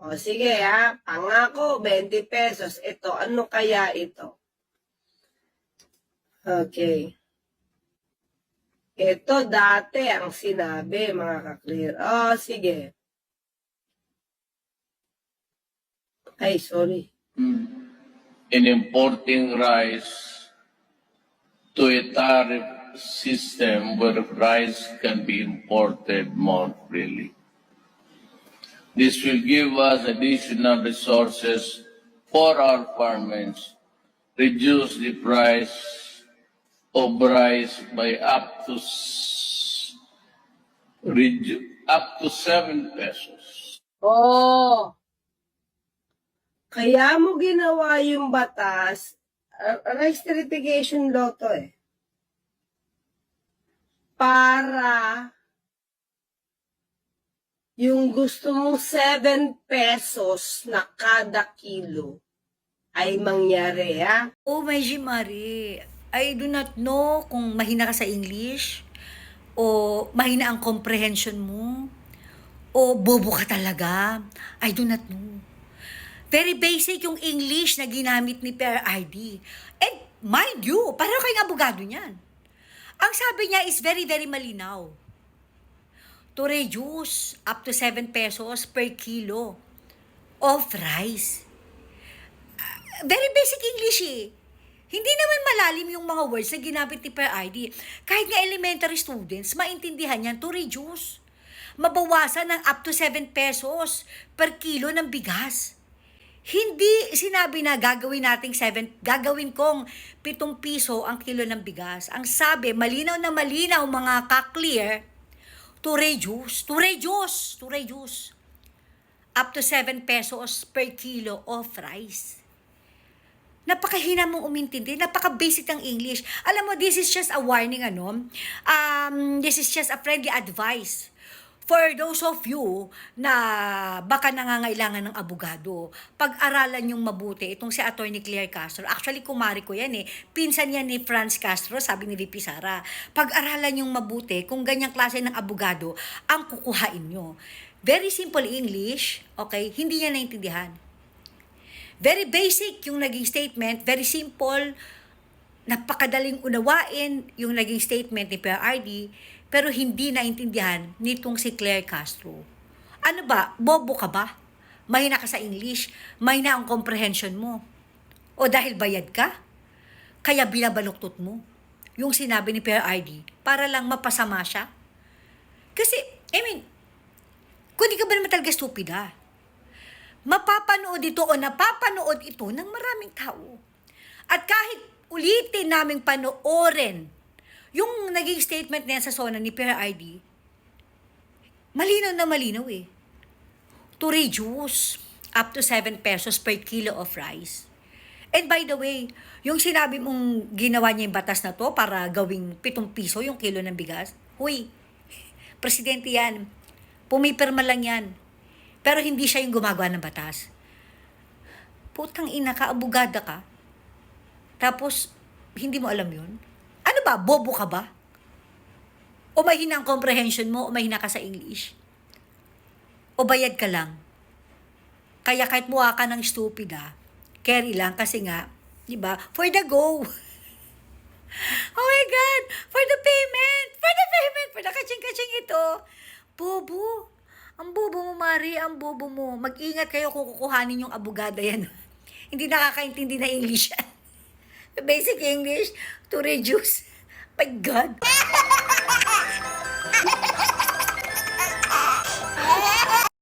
O sige ha, pangako 20 pesos. Ito, ano kaya ito? Okay. Ito dati ang sinabi, mga ka-clear. O, sige. Ay, sorry. In importing rice to a tariff system where rice can be imported more freely. This will give us additional resources for our farmers, reduce the price of rice by up to 7 pesos. Oh. Kaya mo ginawa yung batas, rice certification law to para yung gusto mong 7 pesos na kada kilo ay mangyari, ha? Oh, my Marie, I do not know kung mahina ka sa English, o mahina ang comprehension mo, o bobo ka talaga. I do not know. Very basic yung English na ginamit ni PRRD. And mind you, pareho kayong abogado niyan. Ang sabi niya is very, very malinaw. To reduce up to 7 pesos per kilo of rice. Very basic English eh. Hindi naman malalim yung mga words na ginamit ni PRRD. Kahit nga elementary students, maintindihan yan to reduce. Mabawasan ng up to 7 pesos per kilo ng bigas. Hindi sinabi na gagawin kong 7 piso ang kilo ng bigas. Ang sabi, malinaw na malinaw mga ka-clear, to reduce up to 7 pesos per kilo of rice. Napakahina mong umintindi, napaka-basic ng English. Alam mo, this is just a warning, this is just a friendly advice for those of you na baka nangangailangan ng abogado. Pag-aralan yung mabuti, itong si Attorney Claire Castro. Actually, kumari ko yan eh. Pinsan yan ni Franz Castro, sabi ni VP Sara. Pag-aralan yung mabuti, kung ganyang klase ng abogado, ang kukuhain nyo. Very simple English, okay? Hindi niya naintindihan. Very basic yung naging statement, very simple, napakadaling unawain yung naging statement ni PRRD, pero hindi naintindihan nitong si Claire Castro. Ano ba? Bobo ka ba? Mahina ka sa English? Mahina ang comprehension mo? O dahil bayad ka? Kaya binabaluktot mo yung sinabi ni PRRD para lang mapasama siya? Kasi, kung di ka ba naman talaga stupida, mapapanood ito o napapanood ito ng maraming tao. At kahit ulitin naming panoorin yung naging statement niya sa SONA ni PRRD, malinaw na malinaw eh. To reduce up to 7 pesos per kilo of rice. And by the way, yung sinabi mong ginawa niya yung batas na to para gawing 7 piso yung kilo ng bigas, huy, presidente yan, pumipirma lang yan. Pero hindi siya yung gumagawa ng batas. Putang ina ka, abogada ka. Tapos, hindi mo alam yun? Ano ba, bobo ka ba? O mahina ang comprehension mo, o mahina ka sa English? O bayad ka lang? Kaya kahit mukha ka ng stupid carry lang kasi nga, di ba, for the go. Oh my God, for the payment, for the kaching-kaching ito. Bobo. Ang bobo mo, Mari, ang bobo mo. Mag-ingat kayo kung kukuhanin yung abogada yan. Hindi nakakaintindi na English yan. Basic English to reduce. My God.